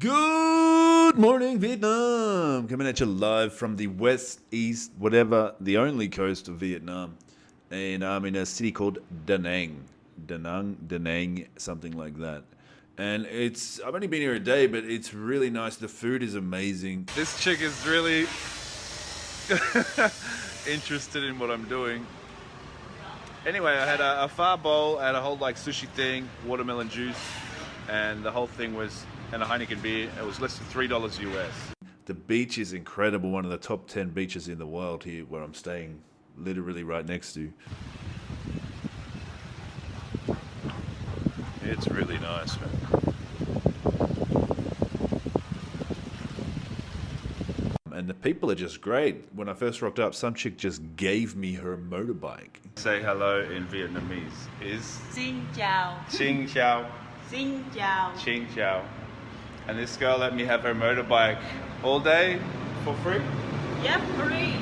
Good morning, Vietnam! Coming at you live from the west, east, whatever, the only coast of Vietnam. And I'm in a city called Da Nang. Da Nang, something like that. And I've only been here a day, but it's really nice. The food is amazing. This chick is really interested in what I'm doing. Anyway, I had a pho bowl, I had a whole like sushi thing, watermelon juice, and the whole thing was, and a Heineken beer. It was less than $3 US. The beach is incredible, one of the top 10 beaches in the world here where I'm staying, literally right next to. It's really nice, man. And the people are just great. When I first rocked up, some chick just gave me her motorbike. Say hello in Vietnamese is Xin chào. Ching Chao. Xin chào. Ching Chao. And this girl let me have her motorbike all day for free. Yep, free.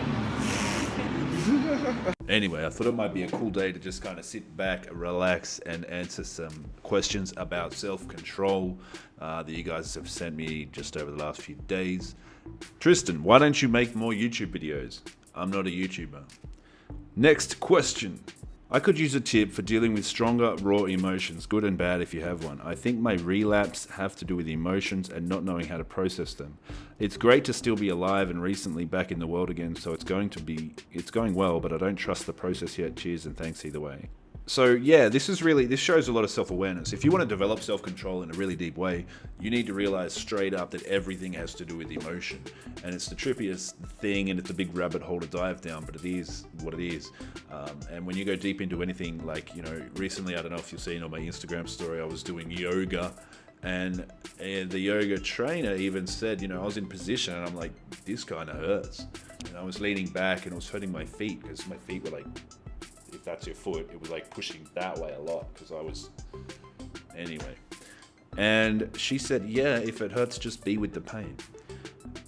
Anyway, I thought it might be a cool day to just kind of sit back, relax, and answer some questions about self-control that you guys have sent me just over the last few days. Tristan, why don't you make more YouTube videos? I'm not a YouTuber. Next question. I could use a tip for dealing with stronger, raw emotions, good and bad if you have one. I think my relapse have to do with emotions and not knowing how to process them. It's great to still be alive and recently back in the world again, so it's going well, but I don't trust the process yet. Cheers and thanks either way. So yeah, this shows a lot of self-awareness. If you want to develop self-control in a really deep way, you need to realize straight up that everything has to do with emotion. And it's the trippiest thing, and it's a big rabbit hole to dive down, but it is what it is. And when you go deep into anything, like, recently, I don't know if you've seen on my Instagram story, I was doing yoga, and the yoga trainer even said, I was in position and I'm like, this kind of hurts. And I was leaning back and it was hurting my feet because my feet were like, if that's your foot, it was like pushing that way a lot because I was, anyway. And she said, yeah, if it hurts, just be with the pain.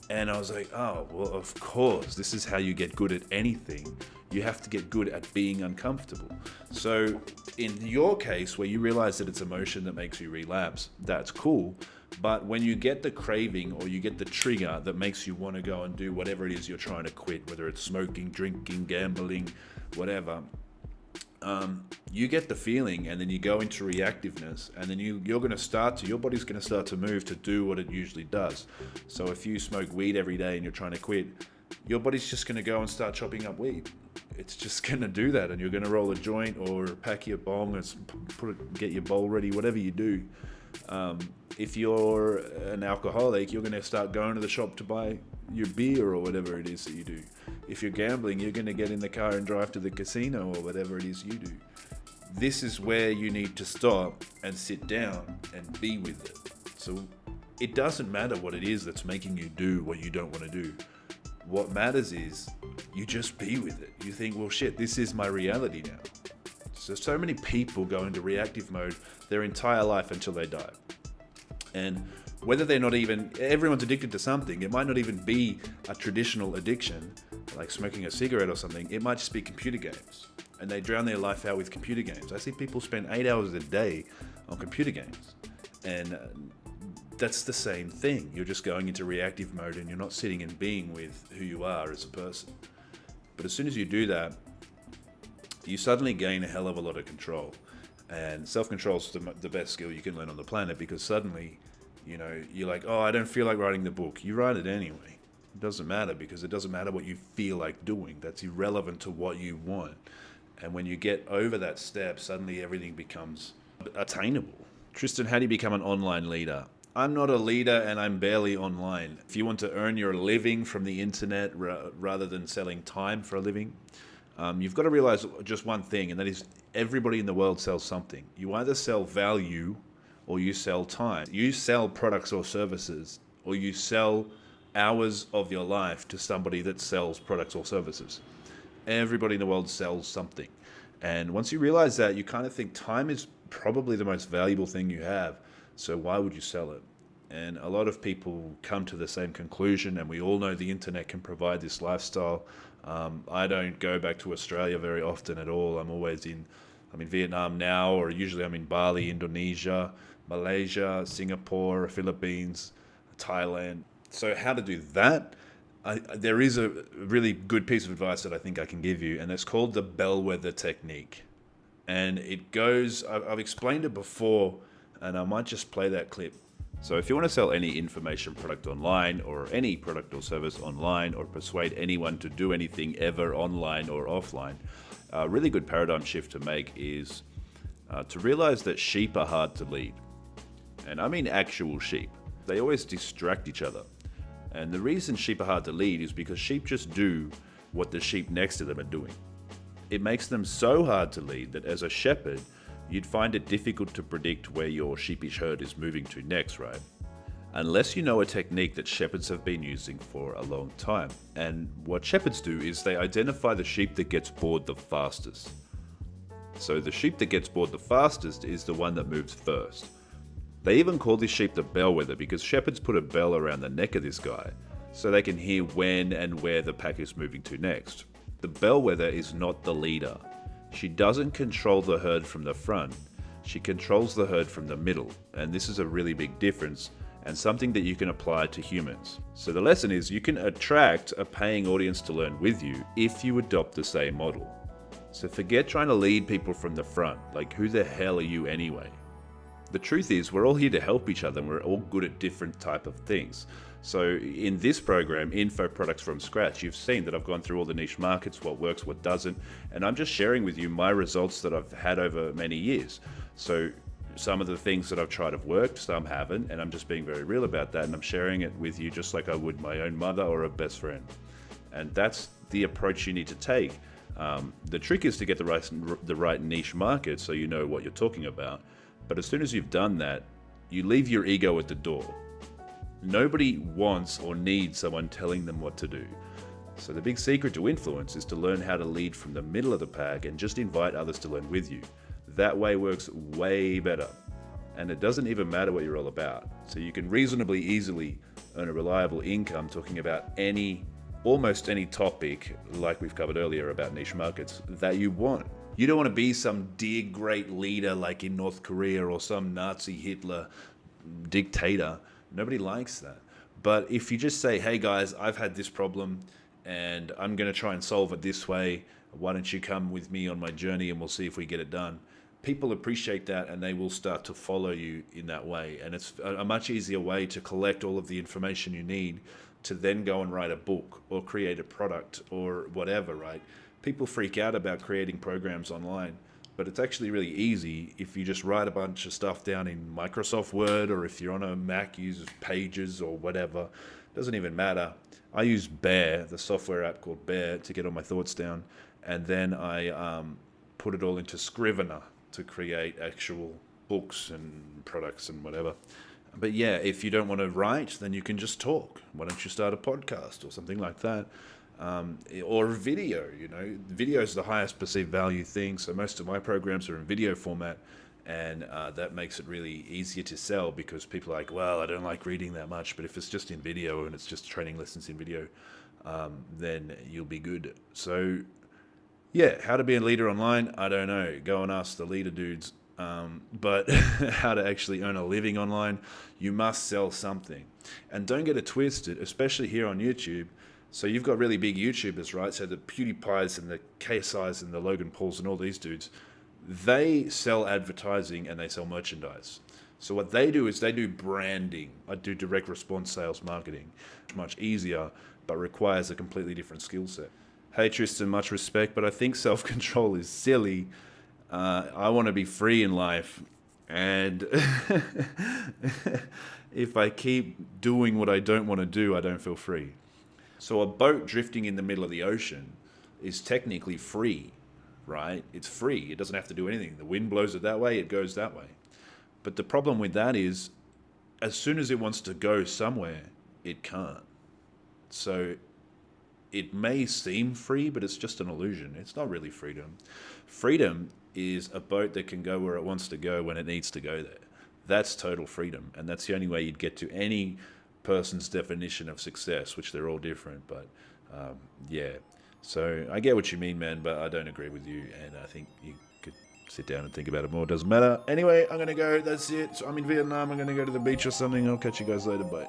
And I was like, oh, well, of course, this is how you get good at anything. You have to get good at being uncomfortable. So in your case, where you realize that it's emotion that makes you relapse, that's cool. But when you get the craving or you get the trigger that makes you want to go and do whatever it is you're trying to quit, whether it's smoking, drinking, gambling, whatever, you get the feeling and then you go into reactiveness, and then your body's going to start to move to do what it usually does. So if you smoke weed every day and you're trying to quit, your body's just going to go and start chopping up weed. It's just going to do that, and you're going to roll a joint or pack your bong and get your bowl ready, whatever you do. If you're an alcoholic, you're going to start going to the shop to buy your beer or whatever it is that you do. If you're gambling, you're going to get in the car and drive to the casino or whatever it is you do. This is where you need to stop and sit down and be with it. So it doesn't matter what it is that's making you do what you don't want to do. What matters is you just be with it. You think, well, shit, this is my reality now. So many people go into reactive mode their entire life until they die. And whether they're not even, everyone's addicted to something. It might not even be a traditional addiction, like smoking a cigarette or something. It might just be computer games. And they drown their life out with computer games. I see people spend 8 hours a day on computer games. And that's the same thing. You're just going into reactive mode and you're not sitting and being with who you are as a person. But as soon as you do that, you suddenly gain a hell of a lot of control. And self-control is the best skill you can learn on the planet, because suddenly, you're like, oh, I don't feel like writing the book. You write it anyway. It doesn't matter, because it doesn't matter what you feel like doing. That's irrelevant to what you want. And when you get over that step, suddenly everything becomes attainable. Tristan, how do you become an online leader? I'm not a leader and I'm barely online. If you want to earn your living from the internet rather than selling time for a living, you've got to realize just one thing, and that is everybody in the world sells something. You either sell value or you sell time. You sell products or services, or you sell hours of your life to somebody that sells products or services. Everybody in the world sells something. And once you realize that, you kind of think time is probably the most valuable thing you have. So why would you sell it? And a lot of people come to the same conclusion, and we all know the internet can provide this lifestyle. I don't go back to Australia very often at all. I'm in Vietnam now, or usually I'm in Bali, Indonesia, Malaysia, Singapore, Philippines. Thailand. So how to do that? There is a really good piece of advice that I think I can give you, and it's called the bellwether technique. And it goes, I've explained it before, and I might just play that clip. So if you want to sell any information product online, or any product or service online, or persuade anyone to do anything ever online or offline, a really good paradigm shift to make is to realize that sheep are hard to lead. And I mean actual sheep. They always distract each other. And the reason sheep are hard to lead is because sheep just do what the sheep next to them are doing. It makes them so hard to lead that as a shepherd, you'd find it difficult to predict where your sheepish herd is moving to next, right? Unless you know a technique that shepherds have been using for a long time. And what shepherds do is they identify the sheep that gets bored the fastest. So the sheep that gets bored the fastest is the one that moves first. They even call this sheep the bellwether because shepherds put a bell around the neck of this guy so they can hear when and where the pack is moving to next. The bellwether is not the leader. She doesn't control the herd from the front. She controls the herd from the middle. And this is a really big difference and something that you can apply to humans. So the lesson is you can attract a paying audience to learn with you if you adopt the same model. So forget trying to lead people from the front. Like, who the hell are you anyway? The truth is we're all here to help each other and we're all good at different type of things. So in this program, Info Products from Scratch, you've seen that I've gone through all the niche markets, what works, what doesn't, and I'm just sharing with you my results that I've had over many years. So some of the things that I've tried have worked, some haven't, and I'm just being very real about that, and I'm sharing it with you just like I would my own mother or a best friend. And that's the approach you need to take. The trick is to get the right niche market so you know what you're talking about. But as soon as you've done that, you leave your ego at the door. Nobody wants or needs someone telling them what to do. So the big secret to influence is to learn how to lead from the middle of the pack and just invite others to learn with you. That way works way better. And it doesn't even matter what you're all about. So you can reasonably easily earn a reliable income talking about almost any topic, like we've covered earlier about niche markets, that you want. You don't want to be some dear great leader like in North Korea or some Nazi Hitler dictator. Nobody likes that. But if you just say, hey guys, I've had this problem and I'm going to try and solve it this way. Why don't you come with me on my journey and we'll see if we get it done? People appreciate that and they will start to follow you in that way. And it's a much easier way to collect all of the information you need to then go and write a book or create a product or whatever, right? People freak out about creating programs online, but it's actually really easy if you just write a bunch of stuff down in Microsoft Word, or if you're on a Mac, use Pages or whatever. It doesn't even matter. I use Bear, the software app called Bear, to get all my thoughts down, and then I put it all into Scrivener to create actual books and products and whatever. But yeah, if you don't want to write, then you can just talk. Why don't you start a podcast or something like that? Or video, video is the highest perceived value thing. So most of my programs are in video format, and that makes it really easier to sell because people are like, well, I don't like reading that much, but if it's just in video and it's just training lessons in video, then you'll be good. So yeah, how to be a leader online, I don't know. Go and ask the leader dudes. But how to actually earn a living online, you must sell something. And don't get it twisted, especially here on YouTube. So you've got really big YouTubers, right? So the PewDiePies and the KSIs and the Logan Pauls and all these dudes, they sell advertising and they sell merchandise. So what they do is they do branding. I do direct response sales marketing. Much easier, but requires a completely different skill set. Hey Tristan, much respect, but I think self-control is silly. I want to be free in life. And if I keep doing what I don't want to do, I don't feel free. So a boat drifting in the middle of the ocean is technically free, right? It's free. It doesn't have to do anything. The wind blows it that way, it goes that way. But the problem with that is, as soon as it wants to go somewhere, it can't. So it may seem free, but it's just an illusion. It's not really freedom. Freedom is a boat that can go where it wants to go when it needs to go there. That's total freedom. And that's the only way you'd get to any person's definition of success, which they're all different. But yeah, so I get what you mean, man, but I don't agree with you. And I think you could sit down and think about it more. It doesn't matter. Anyway, I'm going to go. That's it. So I'm in Vietnam. I'm going to go to the beach or something. I'll catch you guys later. Bye.